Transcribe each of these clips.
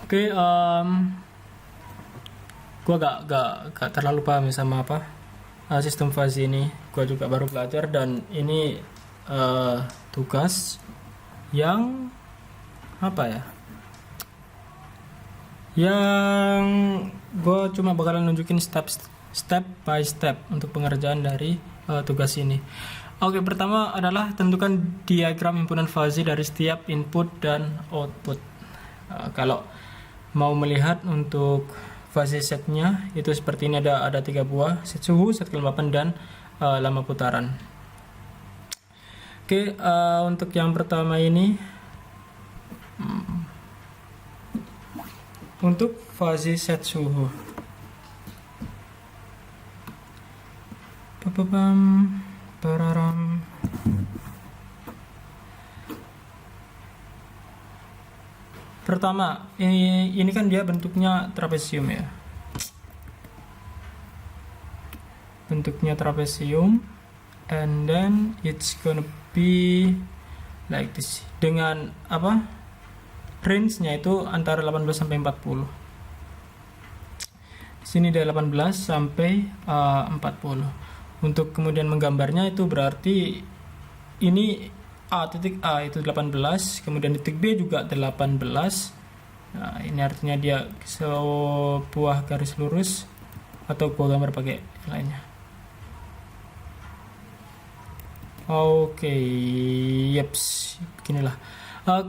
Oke, gue gak terlalu paham sama apa sistem fuzzy ini. Gue juga baru belajar dan ini tugas yang apa ya? Yang gue cuma bakalan nunjukin step by step untuk pengerjaan dari tugas ini. Oke, pertama adalah tentukan diagram himpunan fuzzy dari setiap input dan output. Kalau mau melihat untuk fuzzy setnya itu seperti ini, ada 3 buah: set suhu, set kelembapan, dan lama putaran. Oke, untuk yang pertama ini untuk fuzzy set suhu. Pararam. Pertama, ini kan dia bentuknya trapesium ya. Bentuknya trapesium, and then it's gonna be like this. Dengan apa? Range-nya itu antara 18 sampai 40. Di sini dari 18 sampai 40. Untuk kemudian menggambarnya itu berarti ini titik A itu 18, kemudian titik B juga 18. Nah, ini artinya dia sebuah garis lurus, atau gua gambar pakai lainnya. Oke, yeps, beginilah.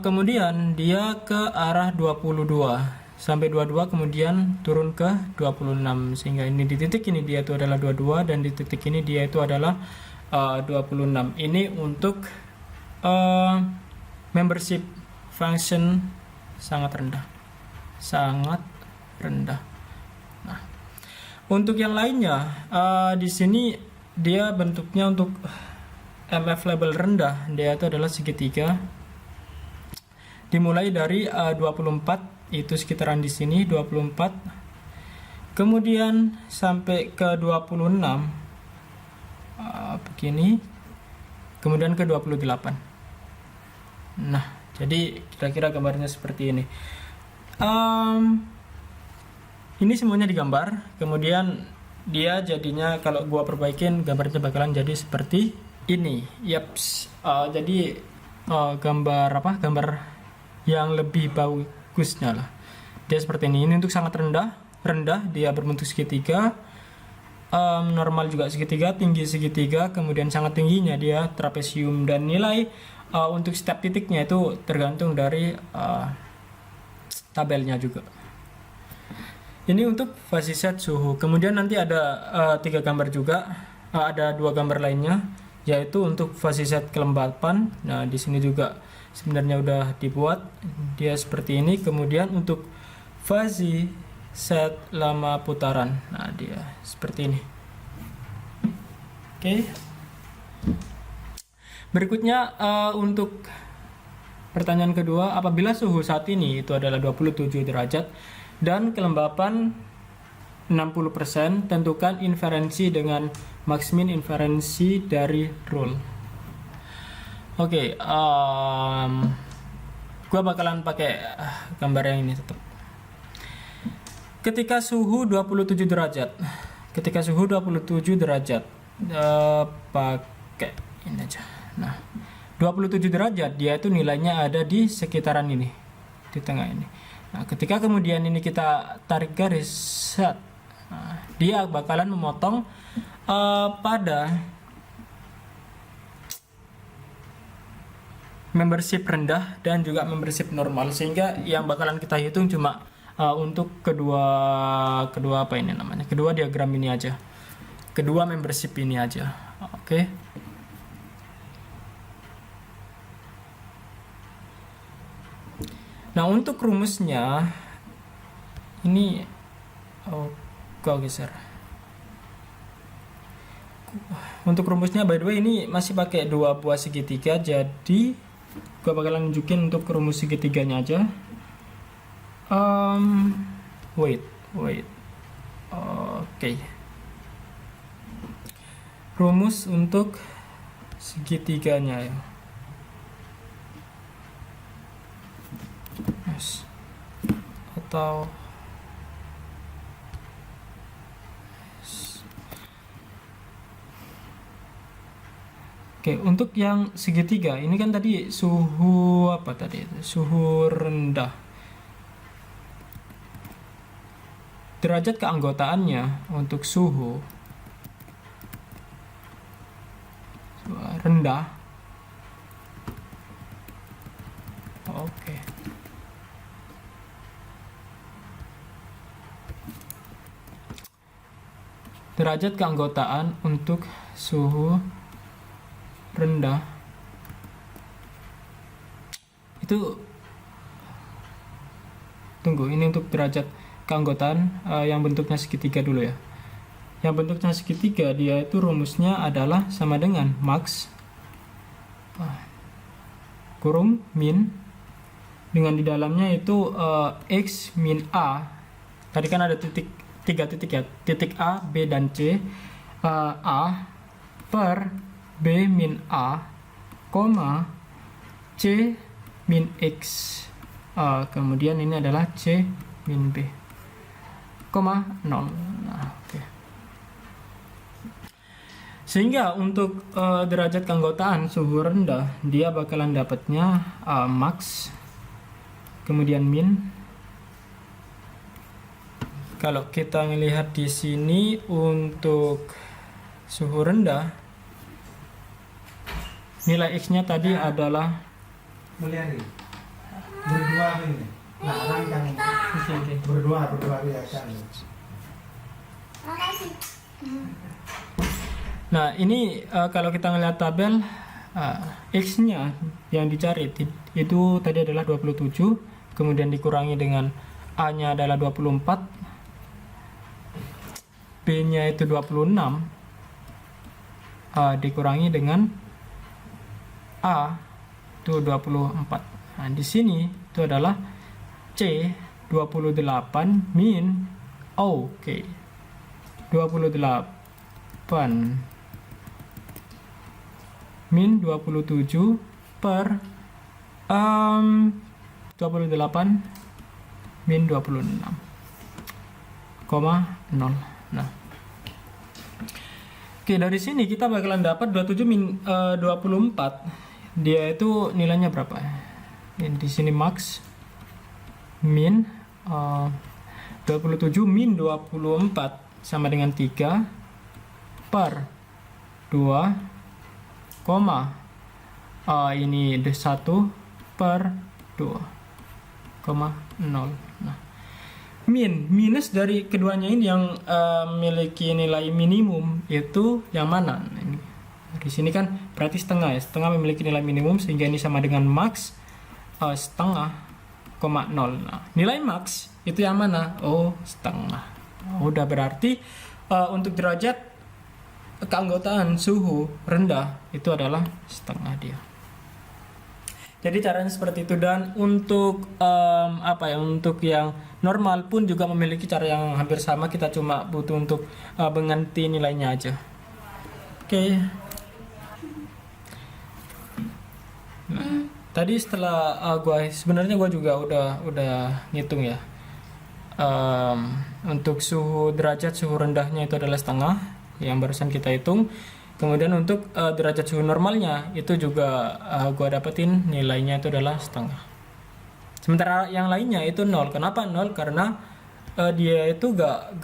Kemudian dia ke arah 22 sampai 22, kemudian turun ke 26, sehingga ini di titik ini dia itu adalah 22 dan di titik ini dia itu adalah 26. Ini untuk membership function sangat rendah. Nah, untuk yang lainnya di sini dia bentuknya untuk MF label rendah, dia itu adalah segitiga. Dimulai dari 24, itu sekitaran di sini 24. Kemudian sampai ke 26 begini. Kemudian ke 28. Nah, jadi kira-kira gambarnya seperti ini. Ini semuanya digambar, kemudian dia jadinya kalau gua perbaikin gambarnya bakalan jadi seperti ini. Yaps. Jadi gambar yang lebih bagusnya lah. Dia seperti ini. Ini untuk sangat rendah, dia berbentuk segitiga. Normal juga segitiga, tinggi segitiga, kemudian sangat tingginya dia trapesium, dan nilai untuk step titiknya itu tergantung dari tabelnya juga. Ini untuk fuzzy set suhu. Kemudian nanti ada 3 gambar juga, ada 2 gambar lainnya, yaitu untuk fuzzy set kelembapan. Nah, di sini juga sebenarnya udah dibuat, dia seperti ini. Kemudian untuk fuzzy set lama putaran, nah dia seperti ini. Oke. Berikutnya untuk pertanyaan kedua, apabila suhu saat ini itu adalah 27 derajat dan kelembapan 60%, tentukan inferensi dengan maksimin inferensi dari rule. Oke, gua bakalan pakai gambar yang ini tetap. Ketika suhu 27 derajat, pakai ini aja. Nah, 27 derajat dia itu nilainya ada di sekitaran ini, di tengah ini. Nah, ketika kemudian ini kita tarik garis set, nah, dia bakalan memotong pada membership rendah dan juga membership normal, sehingga yang bakalan kita hitung cuma untuk kedua diagram ini aja, kedua membership ini aja. Oke. Nah, untuk rumusnya ini gua geser. Untuk rumusnya by the way ini masih pakai 2 buah segitiga, jadi gua bakalan nunjukin untuk rumus segitiganya aja. Wait. Oke. Rumus untuk segitiganya ya. atau Oke, untuk yang segitiga ini kan tadi suhu apa tadi? Suhu rendah. Derajat keanggotaannya untuk suhu rendah. Oke. Derajat keanggotaan untuk suhu rendah itu, tunggu, ini untuk derajat keanggotaan yang bentuknya segitiga dulu ya. Yang bentuknya segitiga dia itu rumusnya adalah sama dengan max kurung min dengan di dalamnya itu x min a. Tadi kan ada tiga titik ya, titik A, B dan C. A per B min A, koma C min X. Kemudian ini adalah C min B, koma 0. Nah, oke. Sehingga untuk derajat keanggotaan suhu rendah, dia bakalan dapatnya max, kemudian min. Kalau kita melihat di sini untuk suhu rendah, nilai X-nya tadi adalah Mulyani. Berdua ini. Nah, rancang berdua biasa. Nah, ini kalau kita ngelihat tabel X-nya yang dicari itu tadi adalah 27, kemudian dikurangi dengan A-nya adalah 24, B-nya itu 26, dikurangi dengan A itu 24. Nah, di sini itu adalah C 28 min oke 28 min 27 per 28 min 26, 0. Nah, oke, dari sini kita bakalan dapat 27 min 24. Dia itu nilainya berapa? Di sini max min 27 min 24 sama dengan 3 per 2, ini 1 per 2, 0. Nah, minus dari keduanya ini yang memiliki nilai minimum itu yang mana? Ini di sini kan berarti setengah ya, setengah memiliki nilai minimum sehingga ini sama dengan max setengah, 0. Nah, nilai max itu yang mana? Oh, setengah. Udah berarti untuk derajat keanggotaan suhu rendah itu adalah setengah dia. Jadi caranya seperti itu. Dan untuk untuk yang normal pun juga memiliki cara yang hampir sama, kita cuma butuh untuk mengganti nilainya aja. Oke. Nah, tadi setelah sebenarnya gue juga udah ngitung ya. Untuk derajat suhu rendahnya itu adalah setengah yang barusan kita hitung. Kemudian untuk derajat suhu normalnya itu juga gue dapetin nilainya itu adalah setengah. Sementara yang lainnya itu 0. Kenapa 0? Karena dia itu gak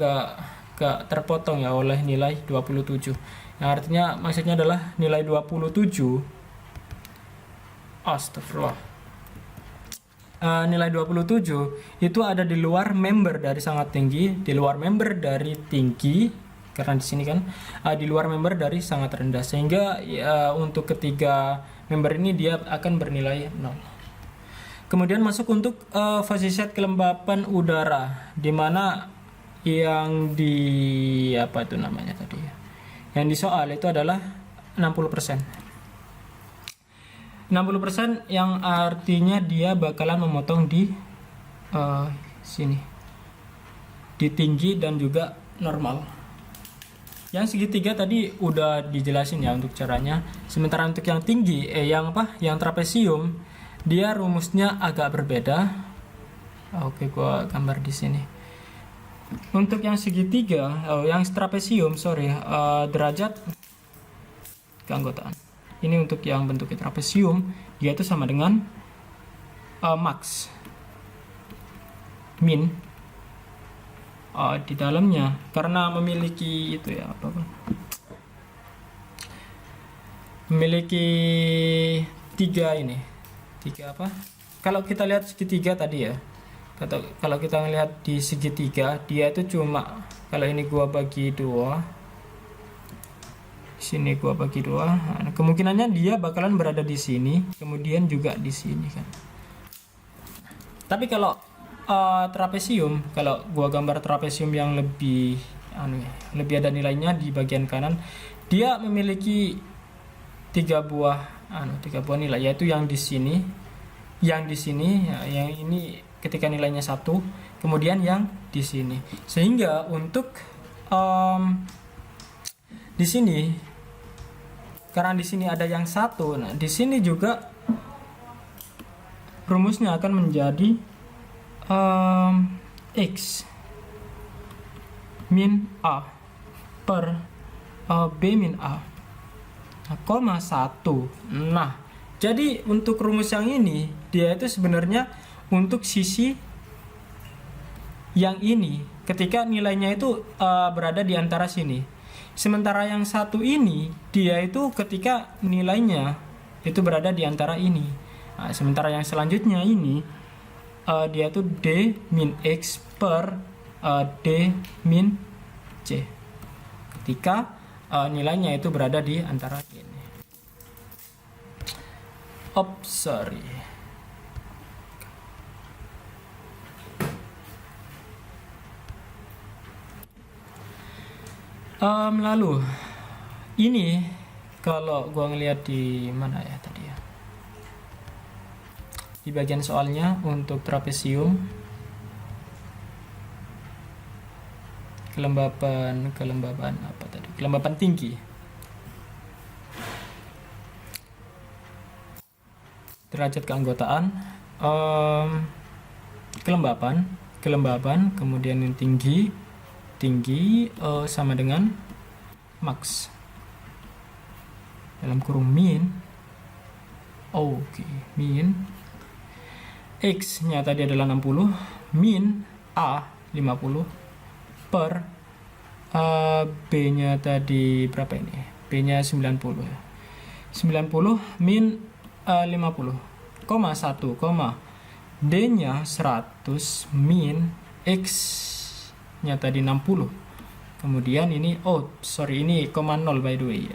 terpotong ya oleh nilai 27. Yang artinya maksudnya adalah nilai 27. Astagfirullah. Nilai 27 itu ada di luar member dari sangat tinggi, di luar member dari tinggi, karena di sini kan di luar member dari sangat rendah, sehingga untuk ketiga member ini dia akan bernilai 0. Kemudian masuk untuk fasilitas kelembapan udara, di mana yang apa itu namanya tadi ya, yang disoal itu adalah 60%. 60% yang artinya dia bakalan memotong di sini, di tinggi dan juga normal. Yang segitiga tadi udah dijelasin ya untuk caranya. Sementara untuk yang tinggi yang trapesium, dia rumusnya agak berbeda. Oke, gua gambar di sini. Untuk yang segitiga, yang trapesium, derajat keanggotaan. Ini untuk yang bentuknya trapesium, dia itu sama dengan max min di dalamnya, karena memiliki itu ya memiliki tiga apa, kalau kita lihat segitiga tadi ya, kalau kita ngelihat di segitiga dia itu cuma, kalau ini gua bagi dua, sini gua bagi dua, nah, kemungkinannya dia bakalan berada di sini, kemudian juga di sini kan. Tapi kalau trapesium, kalau gua gambar trapesium yang lebih ada nilainya di bagian kanan, dia memiliki tiga buah nilai, yaitu yang di sini, yang ini ketika nilainya 1, kemudian yang di sini. Sehingga untuk di sini, karena di sini ada yang 1, nah di sini juga rumusnya akan menjadi X min A per B min A, koma 1. Nah, jadi untuk rumus yang ini, dia itu sebenarnya untuk sisi yang ini, ketika nilainya itu berada di antara sini. Sementara yang 1 ini, dia itu ketika nilainya itu berada di antara ini. Nah, sementara yang selanjutnya ini, dia itu D min X per D min C, ketika nilainya itu berada di antara ini. Lalu ini kalau gua ngelihat di mana ya tadi ya, di bagian soalnya untuk trapesium, kelembapan apa tadi? Kelembapan tinggi. Derajat keanggotaan, kelembapan, kemudian yang tinggi sama dengan max dalam kurung min. Min X nya tadi adalah 60, min A 50 per B nya tadi berapa ini? B nya 90 min 50, 1, D nya 100 min X nya tadi 60. Kemudian ini ini 0 by the way.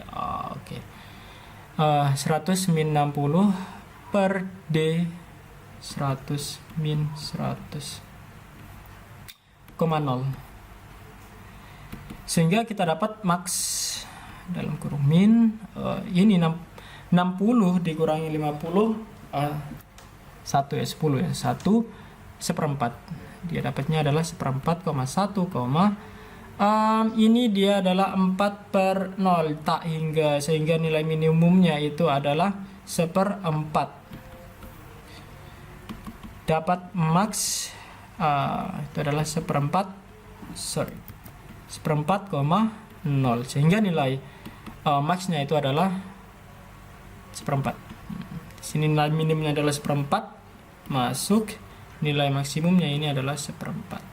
100 min 60 per D 100 min 100, 0. Sehingga kita dapat max dalam kurung min, ini 60 dikurangi 50, 1 ya, 10 ya, 1 seperempat. Dia dapatnya adalah 1/4, 1, ini dia adalah 4 per 0 tak hingga, sehingga nilai minimumnya itu adalah 1/4. Dapat max itu adalah 1/4, 1/4,0, sehingga nilai maxnya itu adalah 1/4. Di sini nilai minimumnya adalah 1/4, masuk nilai maksimumnya ini adalah 1/4.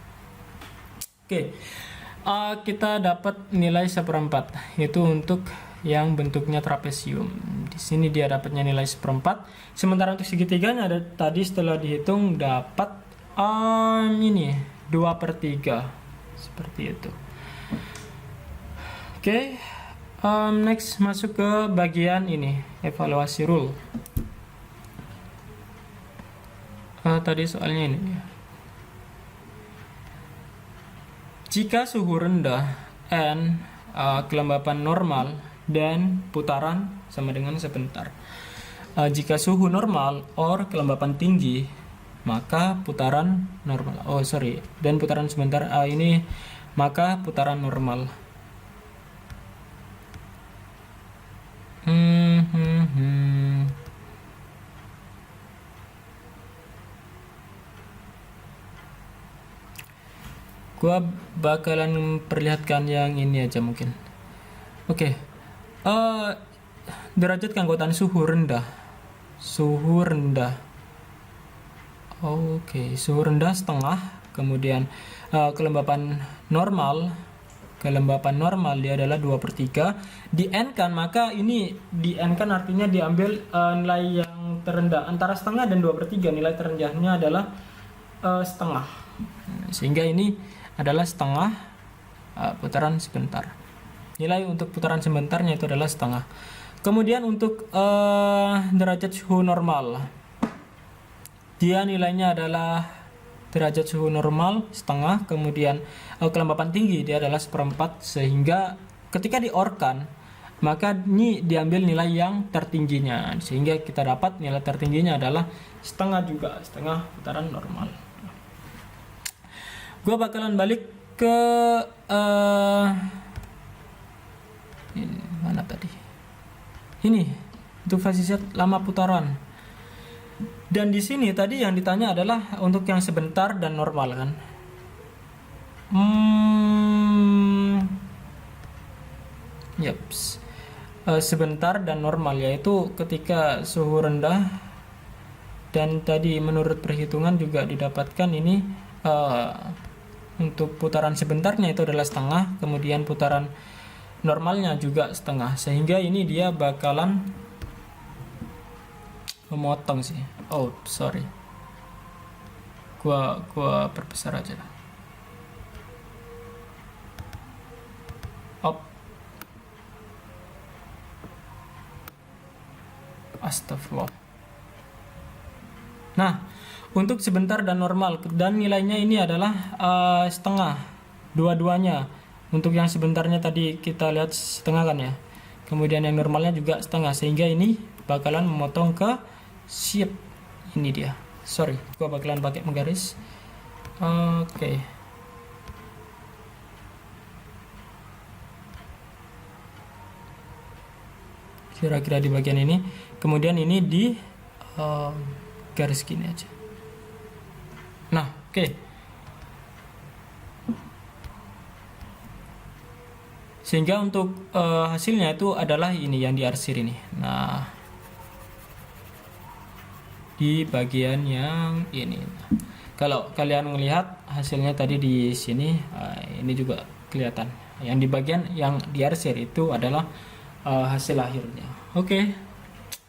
Oke, kita dapat nilai 1/4 itu untuk yang bentuknya trapesium. Di sini dia dapatnya nilai 1/4. Sementara untuk segitiganya ada tadi setelah dihitung dapat ini 2/3 seperti itu. Oke, next masuk ke bagian ini, evaluasi rule. Tadi soalnya ini. Jika suhu rendah N, kelembapan normal dan putaran sama dengan sebentar. Jika suhu normal or kelembapan tinggi, maka putaran normal. Dan putaran sebentar ini, maka putaran normal. Gua bakalan perlihatkan yang ini aja mungkin. Oke. Derajat keanggotaan suhu rendah. Suhu rendah. Oke, suhu rendah setengah. Kemudian kelembapan normal. Kelembapan normal dia adalah 2/3. Di N kan, maka ini di N kan artinya diambil nilai yang terendah antara setengah dan 2/3. Nilai terendahnya adalah setengah. Sehingga ini adalah setengah putaran sebentar. Nilai untuk putaran sebentarnya itu adalah setengah. Kemudian untuk derajat suhu normal, dia nilainya adalah derajat suhu normal setengah. Kemudian kelembapan tinggi dia adalah 1/4, sehingga ketika diorkan maka ini diambil nilai yang tertingginya, sehingga kita dapat nilai tertingginya adalah setengah juga, setengah putaran normal. Gua bakalan balik ke ini, mana tadi? Ini untuk fase Z lama putaran. Dan di sini tadi yang ditanya adalah untuk yang sebentar dan normal kan. Sebentar dan normal, yaitu ketika suhu rendah, dan tadi menurut perhitungan juga didapatkan ini untuk putaran sebentarnya itu adalah setengah, kemudian putaran normalnya juga setengah, sehingga ini dia bakalan memotong sih. Oh sorry, gua perbesar aja. Astagfirullah. Nah, untuk sebentar dan normal, dan nilainya ini adalah setengah dua-duanya. Untuk yang sebentarnya tadi kita lihat setengah kan ya, kemudian yang normalnya juga setengah, sehingga ini bakalan memotong ke shape ini dia. Sorry, gua bakalan pakai menggaris. Oke. Kira-kira di bagian ini, kemudian ini di garis gini aja. Nah, oke. Sehingga untuk hasilnya itu adalah ini yang diarsir ini. Nah, di bagian yang ini. Kalau kalian melihat hasilnya tadi di sini, ini juga kelihatan. Yang di bagian yang diarsir itu adalah hasil akhirnya. Oke.